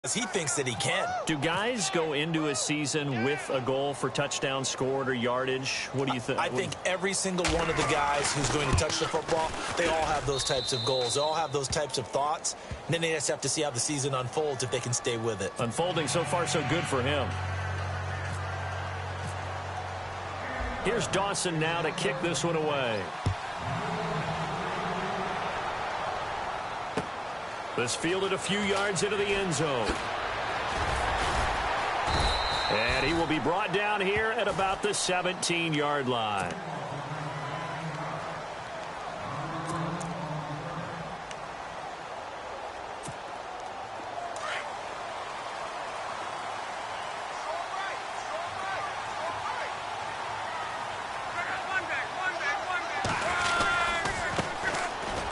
He thinks that he can. Do guys go into a season with a goal for touchdown scored or yardage? What do you think? I think every single one of the guys who's going to touch the football, they all have those types of goals. They all have those types of thoughts. And then they just have to see how the season unfolds if they can stay with it. Unfolding so far so good for him. Here's Dawson now to kick this one away. This fielded a few yards into the end zone. And he will be brought down here at about the 17-yard line.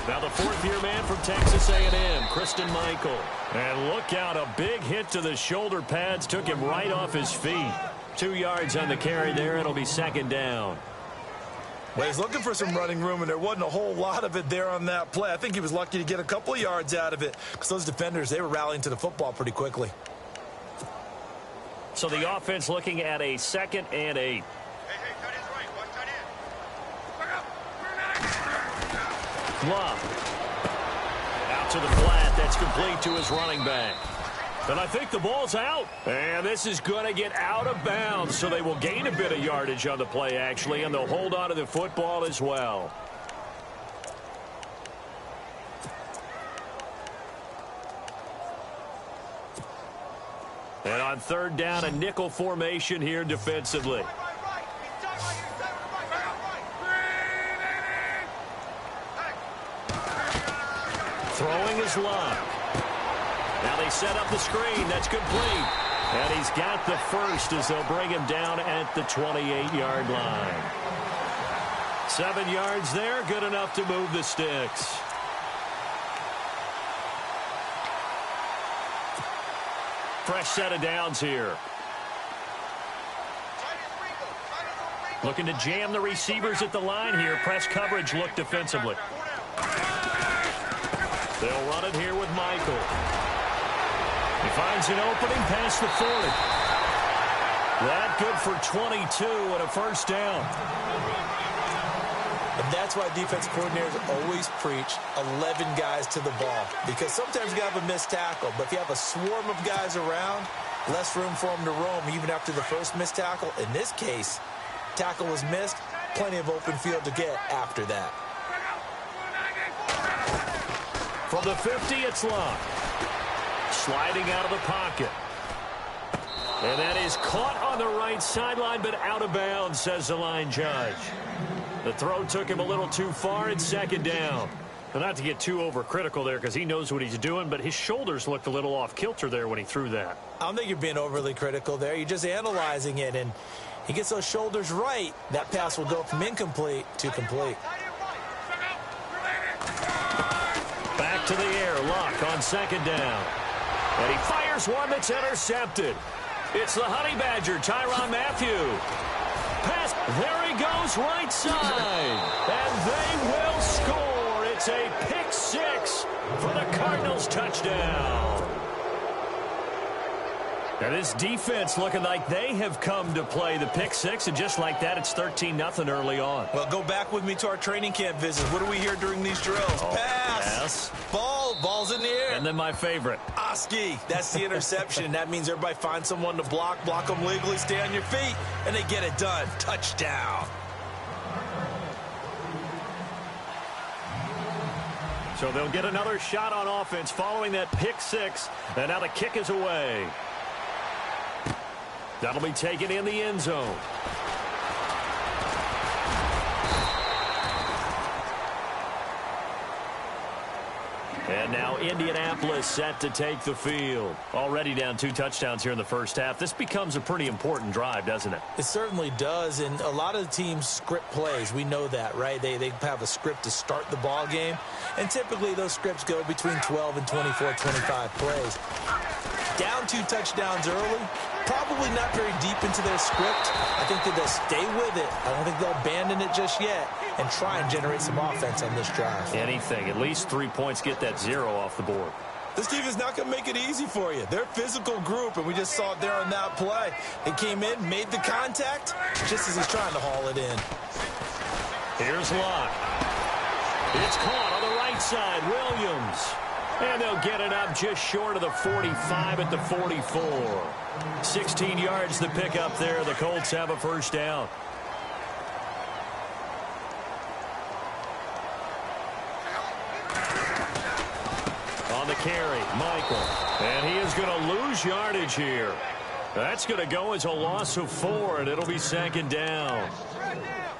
Now the fourth-year man from Texas A&M, Christian Michael. And look out, a big hit to the shoulder pads took him right off his feet. 2 yards on the carry there. It'll be second down. Well, he's looking for some running room, and there wasn't a whole lot of it there on that play. I think he was lucky to get a couple of yards out of it because those defenders, they were rallying to the football pretty quickly. So the offense looking at a 2nd and 8. Love. Out to the flat. That's complete to his running back. And I think the ball's out. And this is going to get out of bounds, so they will gain a bit of yardage on the play, actually, and they'll hold on to the football as well. And on third down, a nickel formation here defensively. Throwing his Love. Now they set up the screen. That's complete. And he's got the first as they'll bring him down at the 28-yard line. 7 yards there. Good enough to move the sticks. Fresh set of downs here. Looking to jam the receivers at the line here. Press coverage look defensively. They'll run it here with Michael. He finds an opening past the 40. That good for 22 and a first down. And that's why defense coordinators always preach 11 guys to the ball. Because sometimes you have a missed tackle. But if you have a swarm of guys around, less room for them to roam even after the first missed tackle. In this case, tackle was missed. Plenty of open field to get after that. From the 50, it's Love. Sliding out of the pocket. And that is caught on the right sideline, but out of bounds, says the line judge. The throw took him a little too far. It's second down. But not to get too overcritical there because he knows what he's doing, but his shoulders looked a little off kilter there when he threw that. I don't think you're being overly critical there. You're just analyzing it, and he gets those shoulders right. That pass will go from incomplete to complete. Back to the air, Luck on second down. And he fires one that's intercepted. It's the Honey Badger, Tyrann Mathieu. Pass, there he goes, right side. And they will score. It's a pick six for the Cardinals touchdown. Now this defense looking like they have come to play the pick six, and just like that, it's 13-0 early on. Well, go back with me to our training camp visits. What do we hear during these drills? Pass. Yes. Ball's in the air. And then my favorite. Oski, that's the interception. That means everybody finds someone to block them legally, stay on your feet, and they get it done. Touchdown. So they'll get another shot on offense following that pick six, and now the kick is away. That'll be taken in the end zone. And now Indianapolis set to take the field. Already down 2 touchdowns here in the first half. This becomes a pretty important drive, doesn't it? It certainly does, and a lot of the teams script plays. We know that, right? They have a script to start the ball game, and typically those scripts go between 12 and 24, 25 plays. Down 2 touchdowns early, probably not very deep into their script. I think that they'll stay with it. I don't think they'll abandon it just yet and try and generate some offense on this drive. Anything. At least 3 points, get that 0 off the board. This team is not going to make it easy for you. They're a physical group, and we just saw it there on that play. They came in, made the contact, just as he's trying to haul it in. Here's Locke. It's caught on the right side. Williams. And they'll get it up just short of the 45 at the 44. 16 yards to pick up there. The Colts have a first down. On the carry, Michael. And he is going to lose yardage here. That's going to go as a loss of 4, and it'll be second down.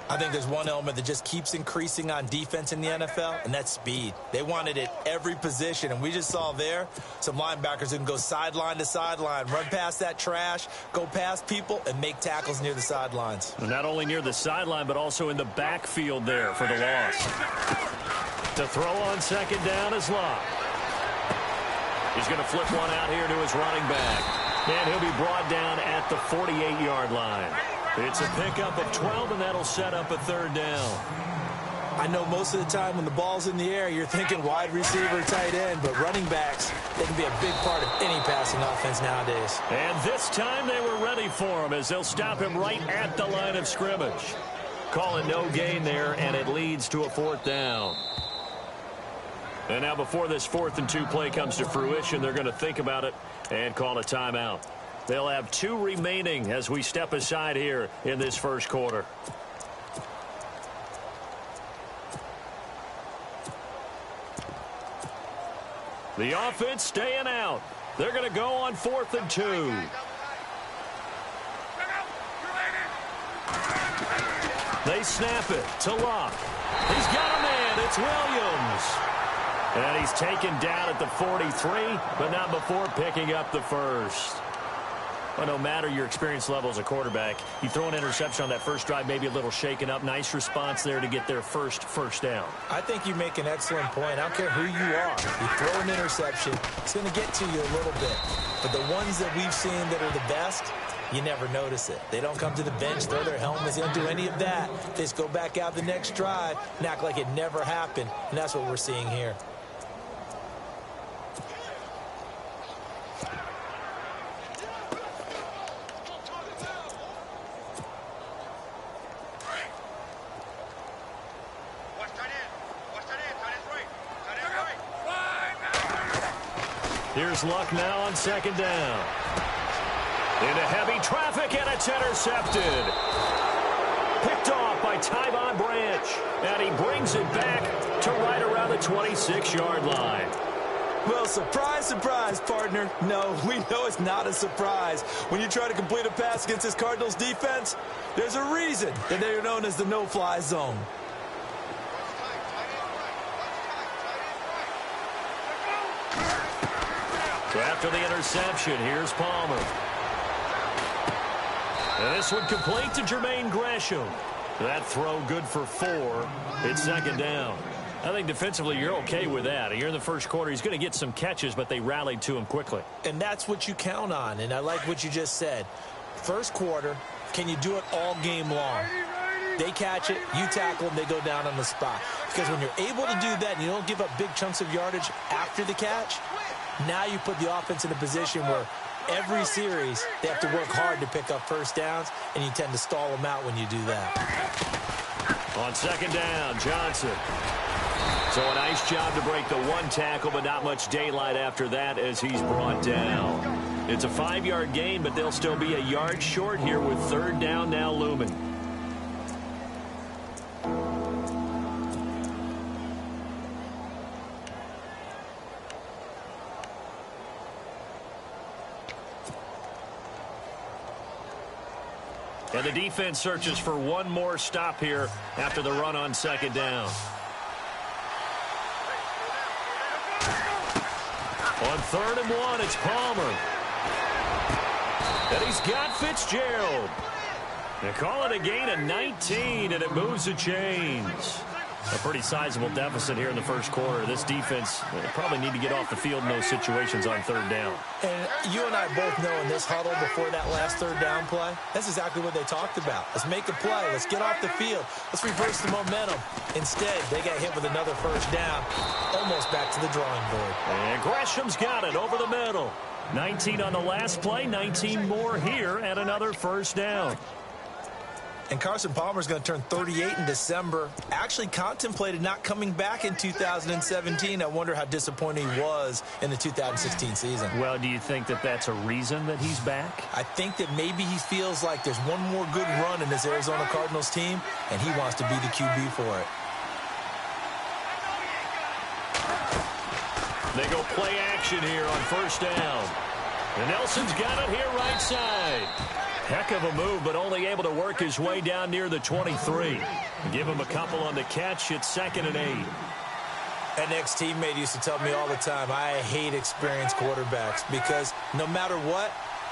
I think there's one element that just keeps increasing on defense in the NFL, and that's speed. They want it at every position, and we just saw there some linebackers who can go sideline to sideline, run past that trash, go past people, and make tackles near the sidelines. Not only near the sideline, but also in the backfield there for the loss. To throw on second down is Locke. He's going to flip one out here to his running back, and he'll be brought down at the 48-yard line. It's a pickup of 12, and that'll set up a third down. I know most of the time when the ball's in the air, you're thinking wide receiver, tight end, but running backs, they can be a big part of any passing offense nowadays. And this time they were ready for him as they'll stop him right at the line of scrimmage. Call it no gain there, and it leads to a fourth down. And now before this 4th and 2 play comes to fruition, they're going to think about it and call a timeout. They'll have 2 remaining as we step aside here in this first quarter. The offense staying out. They're going to go on 4th and 2. They snap it to Locke. He's got a man. It's Williams. And he's taken down at the 43, but not before picking up the first. Well, no matter your experience level as a quarterback, you throw an interception on that first drive, maybe a little shaken up. Nice response there to get their first down. I think you make an excellent point. I don't care who you are. You throw an interception, it's going to get to you a little bit. But the ones that we've seen that are the best, you never notice it. They don't come to the bench, throw their helmets, they don't do any of that. They just go back out the next drive and act like it never happened. And that's what we're seeing here. Here's Luck now on second down. Into heavy traffic, and it's intercepted. Picked off by Tyvon Branch. And he brings it back to right around the 26-yard line. Well, surprise, surprise, partner. No, we know it's not a surprise. When you try to complete a pass against this Cardinals defense, there's a reason that they are known as the no-fly zone. So after the interception, here's Palmer. And this one complete to Jermaine Gresham. That throw good for 4. It's second down. I think defensively you're okay with that. You're in the first quarter. He's going to get some catches, but they rallied to him quickly. And that's what you count on, and I like what you just said. First quarter, can you do it all game long? They catch it, you tackle them, they go down on the spot. Because when you're able to do that and you don't give up big chunks of yardage after the catch, now you put the offense in a position where every series they have to work hard to pick up first downs, and you tend to stall them out when you do that. On second down, Johnson. So a nice job to break the 1 tackle, but not much daylight after that as he's brought down. It's a 5-yard gain, but they'll still be a yard short here with third down now looming. And the defense searches for one more stop here after the run on second down. On 3rd and 1, it's Palmer. And he's got Fitzgerald. They call it a gain of 19, and it moves the chains. A pretty sizable deficit here in the first quarter. This defense probably need to get off the field in those situations on third down. And you and I both know in this huddle before that last third down play, that's exactly what they talked about. Let's make a play. Let's get off the field. Let's reverse the momentum. Instead, they got hit with another first down, almost back to the drawing board. And Gresham's got it over the middle. 19 on the last play, 19 more here, and another first down. And Carson Palmer's going to turn 38 in December. Actually contemplated not coming back in 2017. I wonder how disappointed he was in the 2016 season. Well, do you think that that's a reason that he's back? I think that maybe he feels like there's one more good run in this Arizona Cardinals team, and he wants to be the QB for it. They go play action here on first down. And Nelson's got it here right side. Heck of a move, but only able to work his way down near the 23. Give him a couple on the catch. It's 2nd and 8. An ex-teammate used to tell me all the time, I hate experienced quarterbacks because no matter what,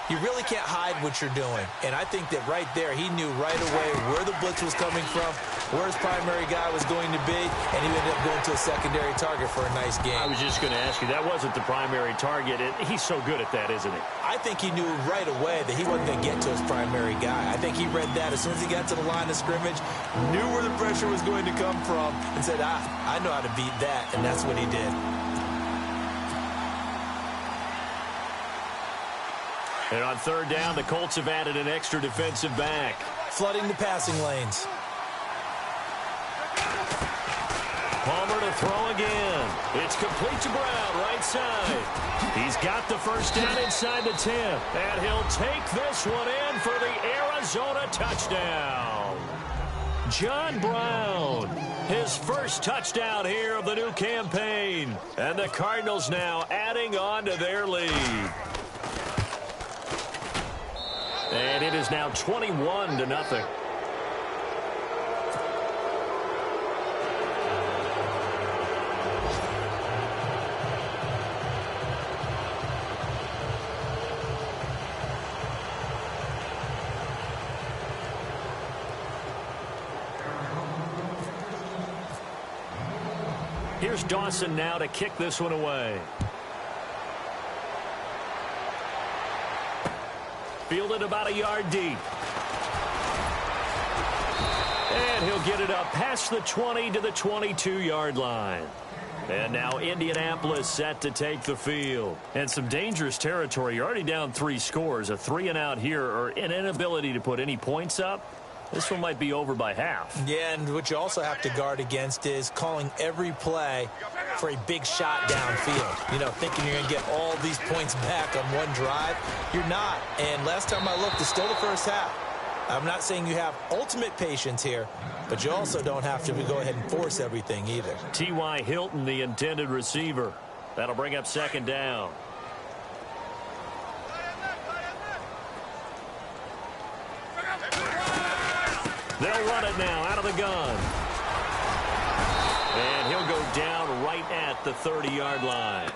you really can't hide what you're doing. And I think that right there, he knew right away where the blitz was coming from, where his primary guy was going to be, and he ended up going to a secondary target for a nice game. I was just going to ask you, that wasn't the primary target. He's so good at that, isn't he? I think he knew right away that he wasn't going to get to his primary guy. I think he read that as soon as he got to the line of scrimmage, knew where the pressure was going to come from, and said, I know how to beat that, and that's what he did. And on third down, the Colts have added an extra defensive back. Flooding the passing lanes. Palmer to throw again. It's complete to Brown, right side. He's got the first down inside the 10. And he'll take this one in for the Arizona touchdown. John Brown, his first touchdown here of the new campaign. And the Cardinals now adding on to their lead. And it is now 21-0. Here's Dawson now to kick this one away. Fielded about a yard deep. And he'll get it up past the 20 to the 22-yard line. And now Indianapolis set to take the field. And some dangerous territory. You're already down 3 scores. A 3-and-out here, or an inability to put any points up. This one might be over by half. Yeah, and what you also have to guard against is calling every play for a big shot downfield. You know, thinking you're going to get all these points back on one drive. You're not. And last time I looked, it's still the first half. I'm not saying you have ultimate patience here, but you also don't have to go ahead and force everything either. T.Y. Hilton, the intended receiver. That'll bring up 2nd down. They'll run it now out of the gun. And he'll go down right at the 30-yard line.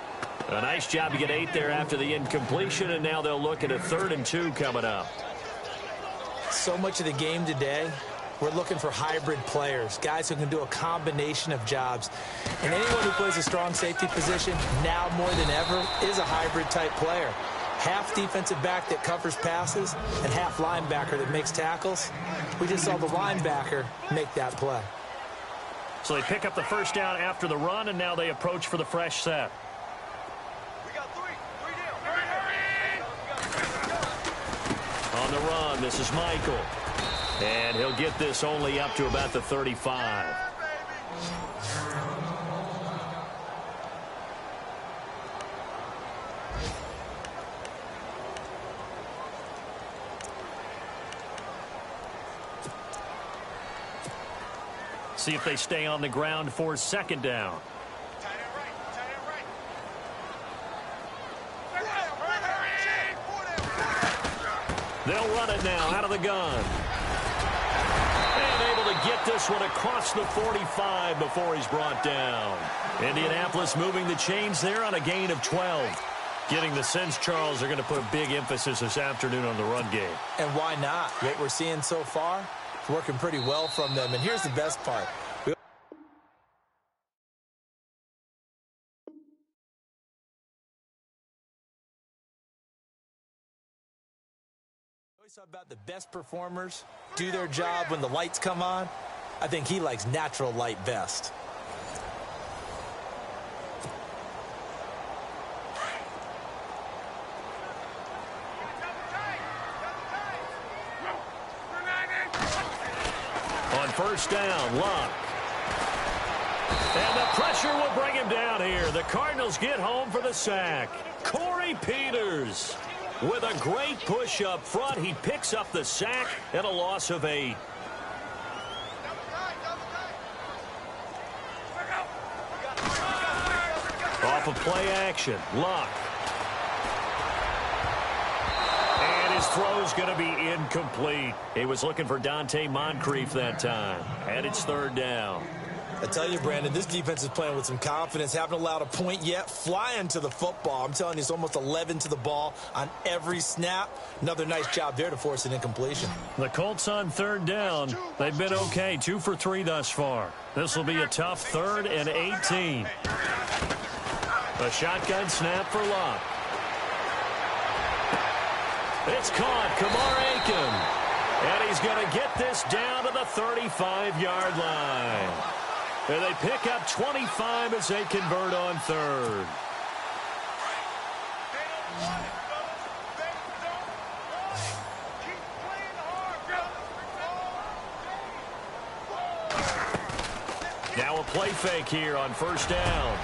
A nice job to get 8 there after the incompletion, and now they'll look at a 3rd and 2 coming up. So much of the game today, we're looking for hybrid players, guys who can do a combination of jobs. And anyone who plays a strong safety position, now more than ever, is a hybrid-type player. Half defensive back that covers passes and half linebacker that makes tackles. We just saw the linebacker make that play. So they pick up the first down after the run, and now they approach for the fresh set. On the run, this is Michael. And he'll get this only up to about the 35. See if they stay on the ground for 2nd down. They'll run it now out of the gun. And able to get this one across the 45 before he's brought down. Indianapolis moving the chains there on a gain of 12. Getting the sense, Charles, are going to put a big emphasis this afternoon on the run game. And why not? What we're seeing so far, it's working pretty well from them. And here's the best part. We always talk about the best performers do their job when the lights come on. I think he likes natural light vest. On first down, Luck. And the pressure will bring him down here. The Cardinals get home for the sack. Corey Peters with a great push up front. He picks up the sack and a loss of 8. Off of play action, Luck. And his throw's going to be incomplete. He was looking for Dante Moncrief that time. And it's third down. I tell you, Brandon, this defense is playing with some confidence. Haven't allowed a point yet. Flying to the football. I'm telling you, it's almost 11 to the ball on every snap. Another nice job there to force an incompletion. The Colts on third down. They've been okay, 2 for 3 thus far. This will be a tough 3rd and 18. A shotgun snap for Luck. It's caught. Kamar Aiken. And he's going to get this down to the 35-yard line. And they pick up 25 as they convert on 3rd. Now a play fake here on first down.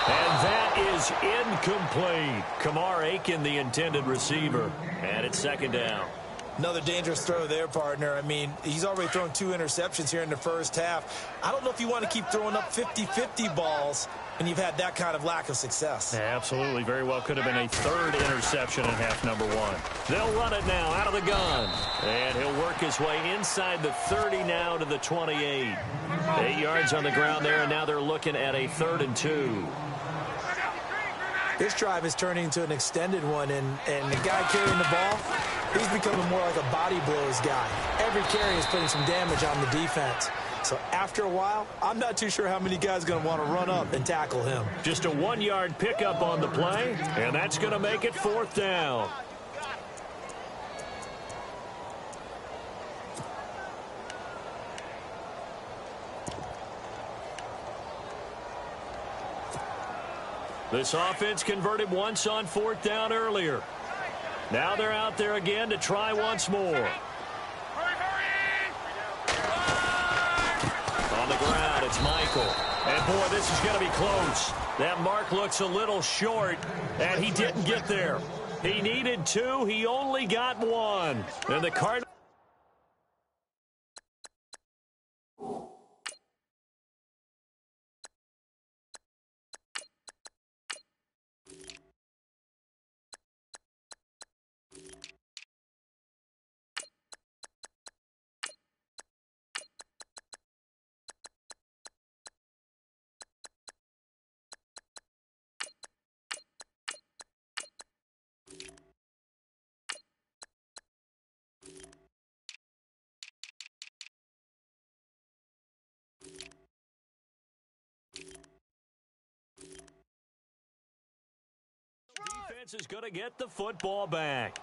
And that is incomplete. Kamar Aiken, the intended receiver. And it's second down. Another dangerous throw there, partner. I mean, he's already thrown 2 interceptions here in the first half. I don't know if you want to keep throwing up 50-50 balls when you've had that kind of lack of success. Yeah, absolutely. Very well could have been a 3rd interception in half number 1. They'll run it now out of the gun. And he'll work his way inside the 30 now to the 28. 8 yards on the ground there, and now they're looking at a 3rd and 2. This drive is turning into an extended one, and the guy carrying the ball, he's becoming more like a body blows guy. Every carry is putting some damage on the defense. So after a while, I'm not too sure how many guys are going to want to run up and tackle him. Just a 1-yard pickup on the play, and that's going to make it 4th down. This offense converted once on 4th down earlier. Now they're out there again to try once more. On the ground, it's Michael. And, boy, this is going to be close. That mark looks a little short, and he didn't get there. He needed 2. He only got 1. And the Cardinals. Defense is going to get the football back.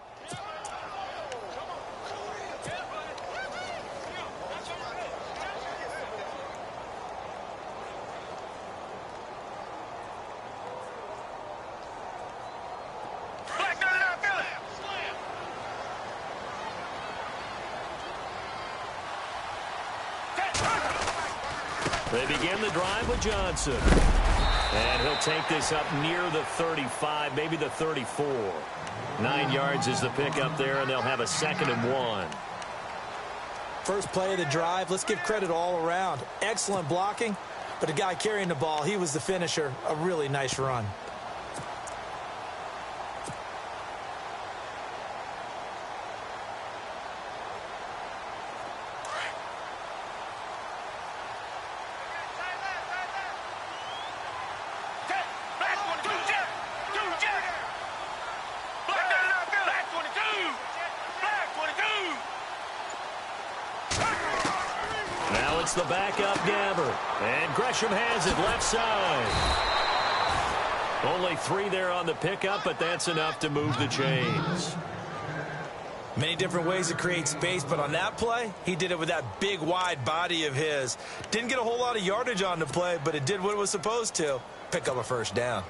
They begin the drive with Johnson. And he'll take this up near the 35, maybe the 34. 9 yards is the pickup there, and they'll have a 2nd and 1. First play of the drive, let's give credit all around. Excellent blocking, but the guy carrying the ball, he was the finisher. A really nice run. The backup Gabbert. And Gresham has it left side. Only 3 there on the pickup, but that's enough to move the chains. Many different ways to create space, but on that play, he did it with that big, wide body of his. Didn't get a whole lot of yardage on the play, but it did what it was supposed to. Pick up a first down.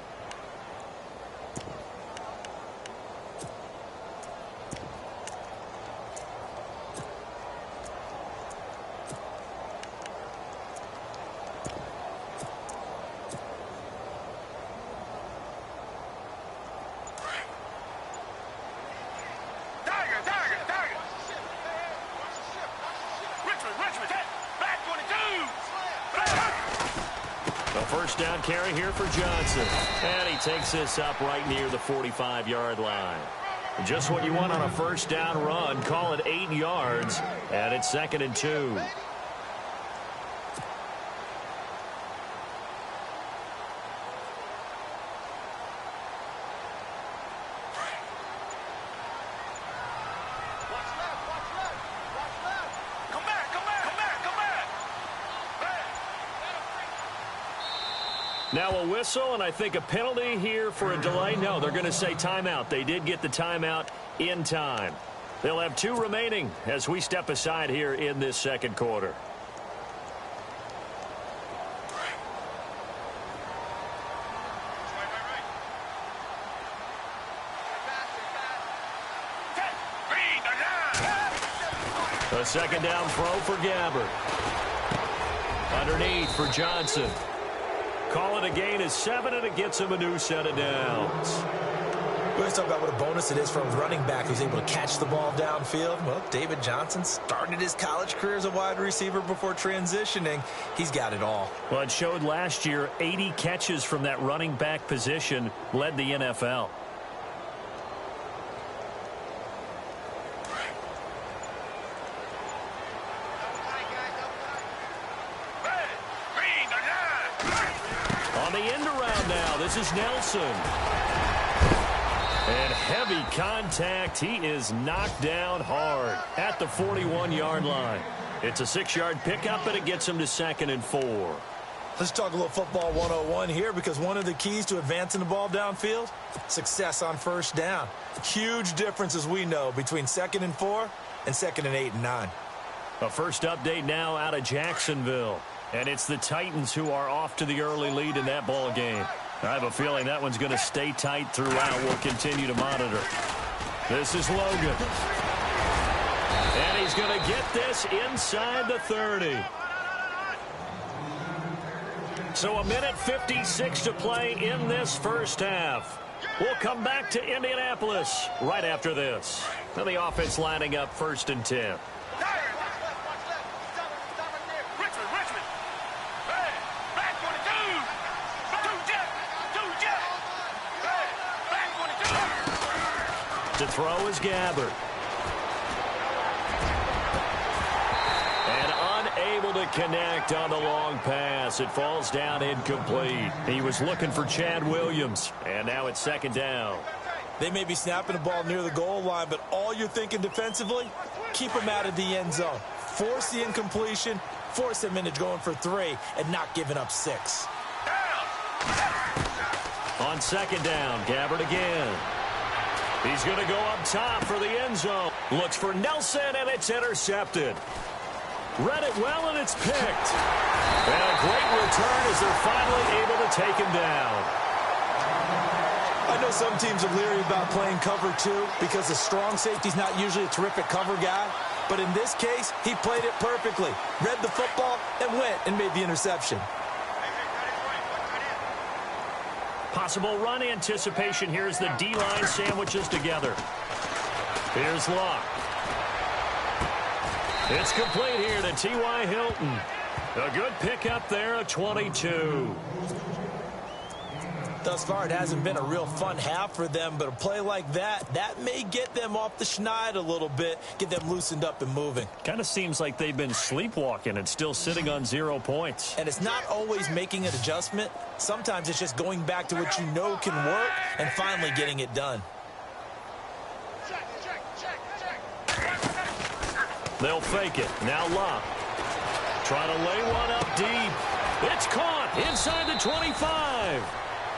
First down carry here for Johnson. And he takes this up right near the 45-yard line. Just what you want on a first down run. Call it 8 yards. And it's 2nd and 2. Now a whistle, and I think a penalty here for a delay. No, they're going to say timeout. They did get the timeout in time. They'll have 2 remaining as we step aside here in this second quarter. A second down throw for Gabbert. Underneath for Johnson. Call it a gain of 7, and it gets him a new set of downs. We always talk about what a bonus it is for a running back who's able to catch the ball downfield. Well, David Johnson started his college career as a wide receiver before transitioning. He's got it all. Well, it showed last year 80 catches from that running back position led the NFL. On the end around now, this is Nelson. And heavy contact. He is knocked down hard at the 41-yard line. It's a 6-yard pickup, and it gets him to 2nd and 4. Let's talk a little football 101 here, because one of the keys to advancing the ball downfield, success on first down. Huge difference, as we know, between 2nd and 4 and 2nd and 8 and 9. A first update now out of Jacksonville. And it's the Titans who are off to the early lead in that ball game. I have a feeling that one's going to stay tight throughout. We'll continue to monitor. This is Logan. And he's going to get this inside the 30. So 1:56 to play in this first half. We'll come back to Indianapolis right after this. Now the offense lining up 1st and 10. To throw is Gabbert. And unable to connect on the long pass. It falls down incomplete. He was looking for Chad Williams. And now it's 2nd down. They may be snapping the ball near the goal line, but all you're thinking defensively, keep them out of the end zone. Force the incompletion, force them into going for 3, and not giving up 6. On 2nd down, Gabbert again. He's going to go up top for the end zone. Looks for Nelson, and it's intercepted. Read it well, and it's picked. And a great return as they're finally able to take him down. I know some teams are leery about playing cover 2 because the strong safety's not usually a terrific cover guy. But in this case, he played it perfectly. Read the football and went and made the interception. Possible run anticipation here as the D-line sandwiches together. Here's Luck. It's complete here to T.Y. Hilton. A good pickup there, a 22. Thus far, it hasn't been a real fun half for them, but a play like that may get them off the schneid a little bit, get them loosened up and moving. Kind of seems like they've been sleepwalking and still sitting on 0 points. And it's not always making an adjustment. Sometimes it's just going back to what you know can work and finally getting it done. They'll fake it. Now Luck. Trying to lay one up deep. It's caught inside the 25.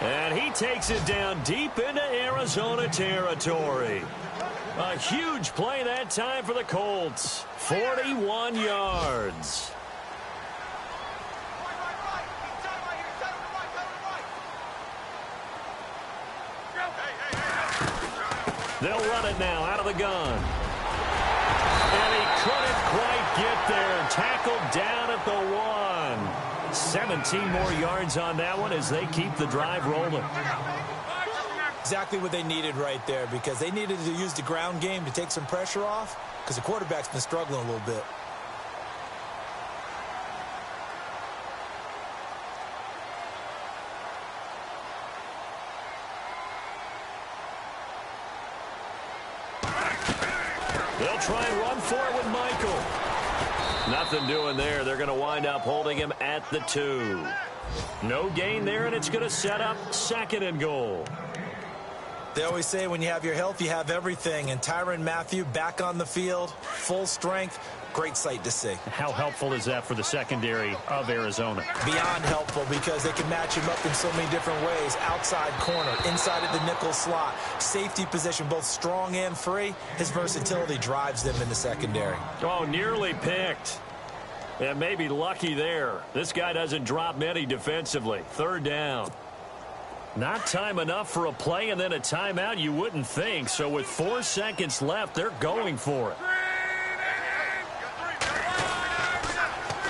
And he takes it down deep into Arizona territory. A huge play that time for the Colts. 41 yards. They'll run it now out of the gun. And he couldn't quite get there. Tackled down at the 1. 17 more yards on that one as they keep the drive rolling. Exactly what they needed right there, because they needed to use the ground game to take some pressure off, because the quarterback's been struggling a little bit. They'll try and run for it with Michael. Nothing doing there. They're going to wind up holding him at the 2. No gain there, and it's going to set up 2nd and goal. They always say when you have your health, you have everything. And Tyrann Mathieu back on the field, full strength. Great sight to see. How helpful is that for the secondary of Arizona? Beyond helpful, because they can match him up in so many different ways. Outside corner, inside of the nickel slot, safety position, both strong and free. His versatility drives them in the secondary. Oh, nearly picked. And maybe lucky there. This guy doesn't drop many defensively. 3rd down. Not time enough for a play and then a timeout, you wouldn't think. So with 4 seconds left, they're going for it.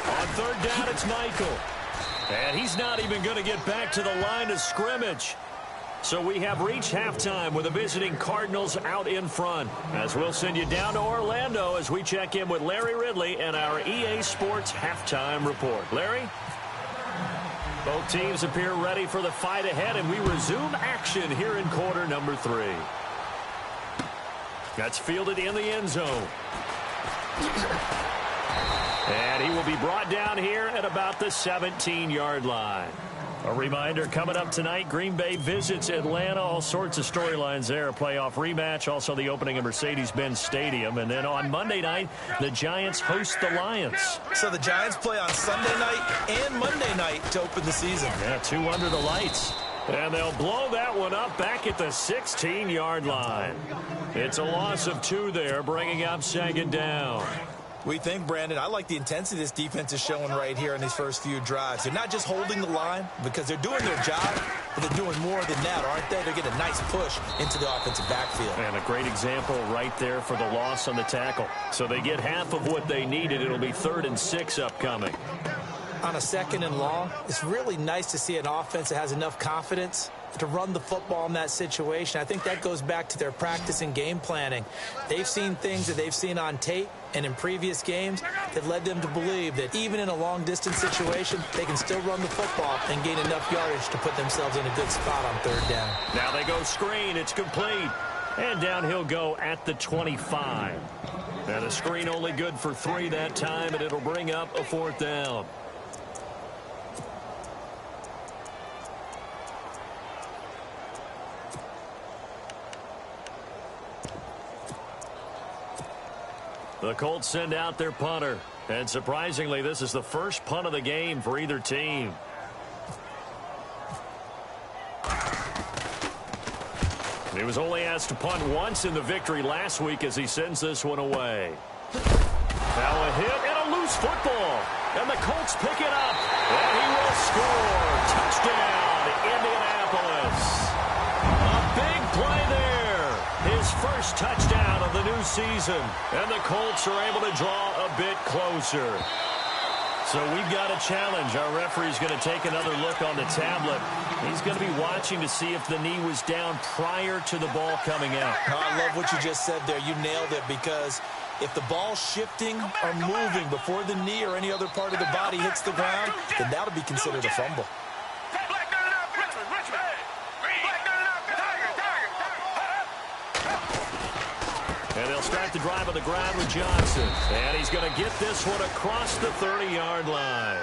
On 3rd down, it's Michael. And he's not even going to get back to the line of scrimmage. So we have reached halftime with the visiting Cardinals out in front. As we'll send you down to Orlando as we check in with Larry Ridley and our EA Sports Halftime Report. Larry? Both teams appear ready for the fight ahead, and we resume action here in quarter number 3. That's fielded in the end zone. And he will be brought down here at about the 17-yard line. A reminder, coming up tonight, Green Bay visits Atlanta. All sorts of storylines there. A playoff rematch, also the opening of Mercedes-Benz Stadium. And then on Monday night, the Giants host the Lions. So the Giants play on Sunday night and Monday night to open the season. Yeah, 2 under the lights. And they'll blow that one up back at the 16-yard line. It's a loss of 2 there, bringing up 2nd down. We think, Brandon, I like the intensity this defense is showing right here in these first few drives. They're not just holding the line because they're doing their job, but they're doing more than that, aren't they? They're getting a nice push into the offensive backfield. And a great example right there for the loss on the tackle. So they get half of what they needed. It'll be 3rd and 6 upcoming. On a 2nd and long, it's really nice to see an offense that has enough confidence to run the football in that situation. I think that goes back to their practice and game planning. They've seen things that they've seen on tape and in previous games that led them to believe that even in a long-distance situation, they can still run the football and gain enough yardage to put themselves in a good spot on 3rd down. Now they go screen. It's complete. And down he'll go at the 25. And a screen only good for 3 that time, and it'll bring up a 4th down. The Colts send out their punter. And surprisingly, this is the first punt of the game for either team. He was only asked to punt once in the victory last week as he sends this one away. Now a hit and a loose football. And the Colts pick it up. And he will score. Touchdown, Indianapolis. A big play there. His first touchdown of the new season. And the Colts are able to draw a bit closer. So we've got a challenge. Our referee's going to take another look on the tablet. He's going to be watching to see if the knee was down prior to the ball coming out. Oh, I love what you just said there. You nailed it, because if the ball's shifting or moving before the knee or any other part of the body hits the ground, then that'll be considered a fumble. And they'll start the drive on the ground with Johnson. And he's going to get this one across the 30-yard line.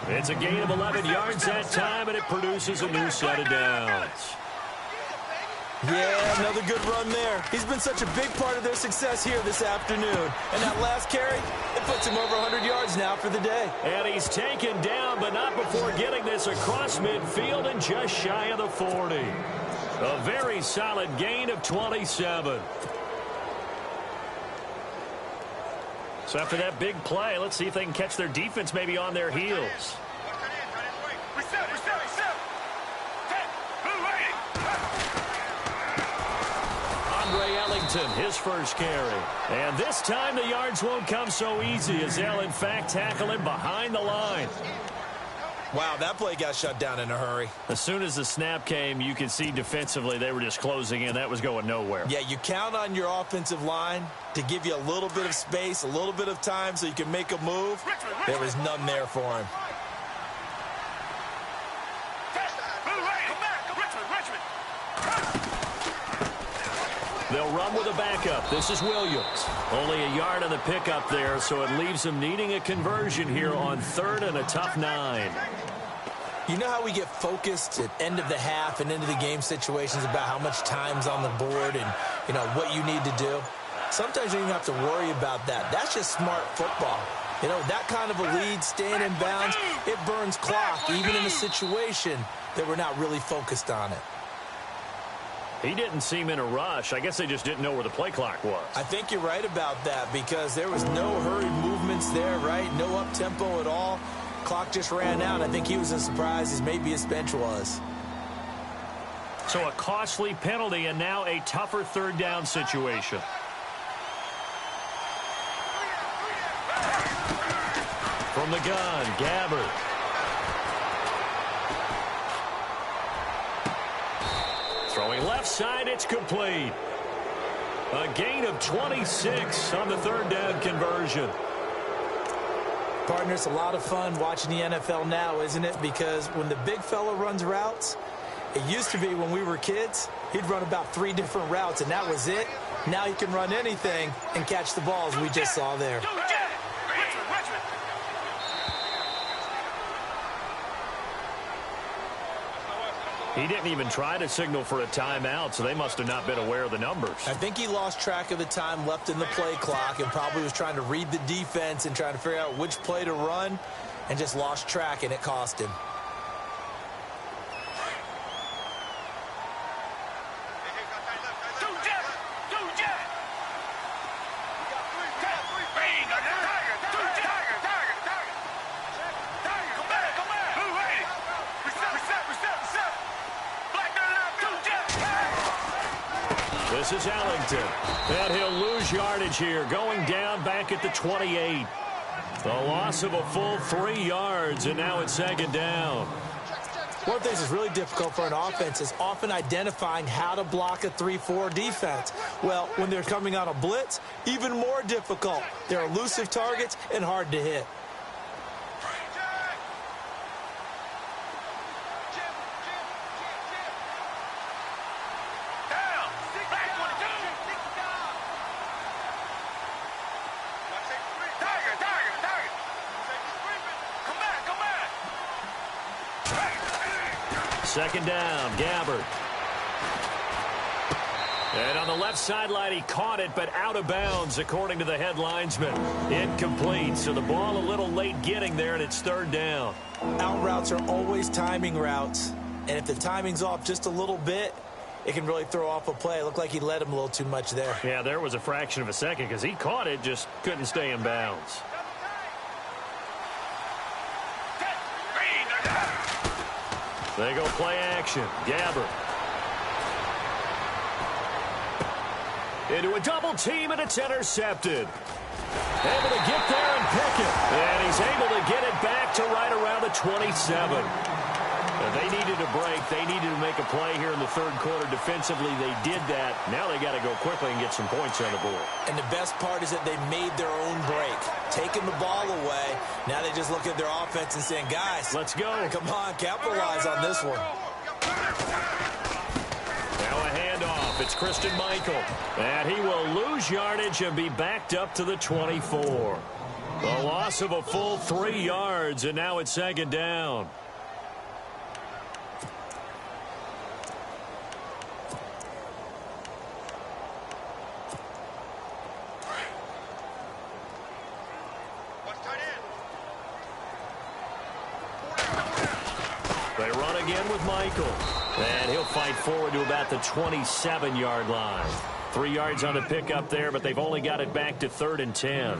It's a gain of 11 yards that time, and it produces a new set of downs. Yeah, another good run there. He's been such a big part of their success here this afternoon. And that last carry, it puts him over 100 yards now for the day. And he's taken down, but not before getting this across midfield and just shy of the 40. A very solid gain of 27. So after that big play, let's see if they can catch their defense maybe on their heels. His first carry. And this time the yards won't come so easy as they'll in fact tackle him behind the line. Wow, that play got shut down in a hurry. As soon as the snap came, you could see defensively they were just closing in. That was going nowhere. Yeah, you count on your offensive line to give you a little bit of space, a little bit of time so you can make a move. There was none there for him. They'll run with a backup. This is Williams. Only a yard on the pickup there, so it leaves them needing a conversion here on 3rd and a tough 9. You know how we get focused at end of the half and into the game situations about how much time's on the board and, you know, what you need to do? Sometimes you don't even have to worry about that. That's just smart football. You know, that kind of a lead, staying in bounds, it burns clock, even in a situation that we're not really focused on it. He didn't seem in a rush. I guess they just didn't know where the play clock was. I think you're right about that because there was no hurried movements there, right? No up-tempo at all. Clock just ran out. I think he was as surprised as maybe his bench was. So a costly penalty and now a tougher 3rd down situation. From the gun, Gabbert. Throwing left side, it's complete. A gain of 26 on the 3rd down conversion. Partner, it's a lot of fun watching the NFL now, isn't it? Because when the big fella runs routes, it used to be when we were kids, he'd run about 3 different routes, and that was it. Now he can run anything and catch the balls we just saw there. He didn't even try to signal for a timeout, so they must have not been aware of the numbers. I think he lost track of the time left in the play clock and probably was trying to read the defense and trying to figure out which play to run and just lost track, and it cost him. This is Ellington. And he'll lose yardage here, going down back at the 28. The loss of a full 3 yards, and now it's 2nd down. One of the things that's really difficult for an offense is often identifying how to block a 3-4 defense. Well, when they're coming on a blitz, even more difficult. They're elusive targets and hard to hit. Second down, Gabbert. And on the left sideline, he caught it, but out of bounds, according to the head linesman. Incomplete, so the ball a little late getting there, and it's 3rd down. Out routes are always timing routes, and if the timing's off just a little bit, it can really throw off a play. It looked like he led him a little too much there. Yeah, there was a fraction of a second because he caught it, just couldn't stay in bounds. They go play action. Gabbert. Into a double team, and it's intercepted. Able to get there and pick it. And he's able to get it back to right around the 27. And they needed a break. They needed to make a play here in the 3rd quarter defensively. They did that. Now they got to go quickly and get some points on the board. And the best part is that they made their own break. Taking the ball away. Now they just look at their offense and saying, guys, let's go. Come on, capitalize on this one. Now a handoff. It's Christian Michael. And he will lose yardage and be backed up to the 24. The loss of a full 3 yards, and now it's 2nd down. They run again with Michael. And he'll fight forward to about the 27-yard line. 3 yards on the pickup there, but they've only got it back to 3rd and 10.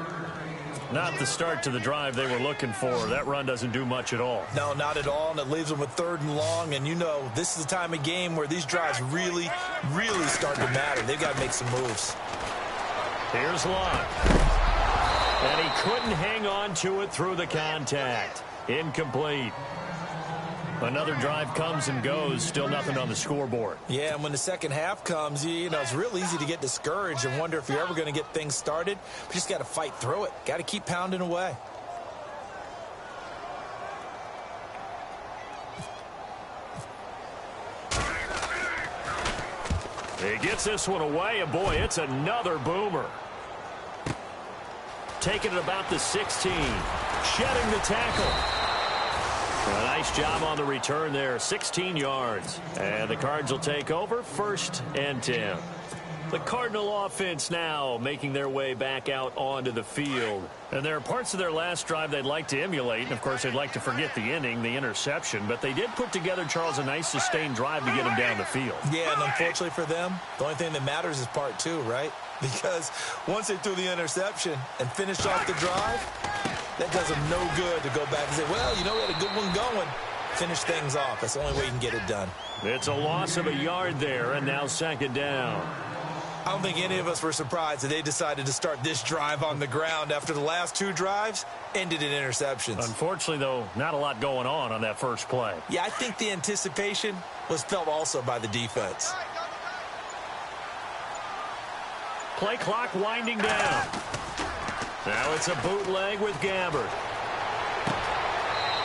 Not the start to the drive they were looking for. That run doesn't do much at all. No, not at all, and it leaves them with 3rd and long. And, you know, this is the time of game where these drives really, really start to matter. They've got to make some moves. Here's Lott. And he couldn't hang on to it through the contact. Incomplete. Another drive comes and goes. Still nothing on the scoreboard. Yeah, and when the second half comes, you know, it's real easy to get discouraged and wonder if you're ever going to get things started. You just got to fight through it. Got to keep pounding away. He gets this one away, and boy, it's another boomer. Taking it about the 16. Shedding the tackle. A nice job on the return there, 16 yards. And the Cards will take over 1st and 10. The Cardinal offense now making their way back out onto the field. And there are parts of their last drive they'd like to emulate. And, of course, they'd like to forget the inning, the interception. But they did put together, Charles, a nice sustained drive to get them down the field. Yeah, and unfortunately for them, the only thing that matters is part 2, right? Because once they threw the interception and finished off the drive, that does them no good to go back and say, well, you know, we had a good one going. Finish things off. That's the only way you can get it done. It's a loss of a yard there, and now 2nd down. I don't think any of us were surprised that they decided to start this drive on the ground after the last 2 drives ended in interceptions. Unfortunately, though, not a lot going on that first play. Yeah, I think the anticipation was felt also by the defense. Play clock winding down. Now it's a bootleg with Gabbard.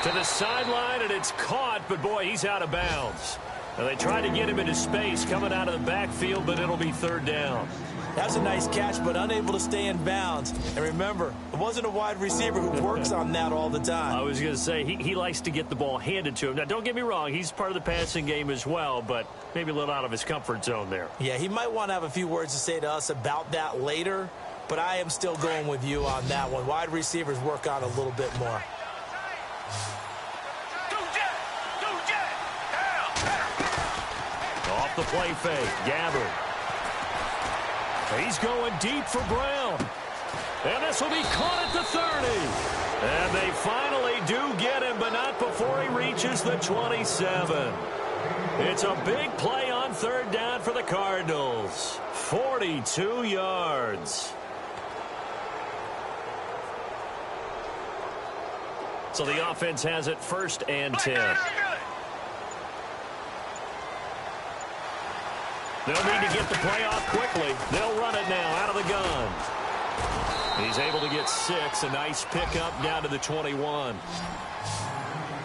To the sideline, and it's caught, but boy, he's out of bounds. Now they tried to get him into space coming out of the backfield, but it'll be 3rd down. That's a nice catch, but unable to stay in bounds. And remember, it wasn't a wide receiver who works on that all the time. I was going to say, he likes to get the ball handed to him. Now, don't get me wrong, he's part of the passing game as well, but maybe a little out of his comfort zone there. Yeah, he might want to have a few words to say to us about that later, but I am still going with you on that one. Wide receivers work on a little bit more. Off the play fake, Gabbard. He's going deep for Brown. And this will be caught at the 30. And they finally do get him, but not before he reaches the 27. It's a big play on 3rd down for the Cardinals. 42 yards. So the offense has it 1st and 10. They'll need to get the play off quickly. They'll run it now out of the gun. He's able to get 6. A nice pickup down to the 21.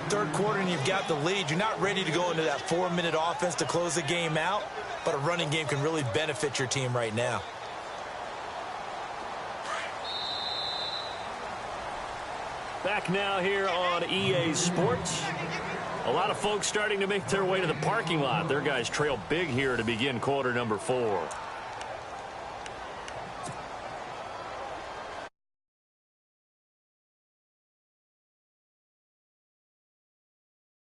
3rd quarter and you've got the lead. You're not ready to go into that 4-minute offense to close the game out, but a running game can really benefit your team right now. Back now here on EA Sports. A lot of folks starting to make their way to the parking lot. Their guys trail big here to begin quarter number 4.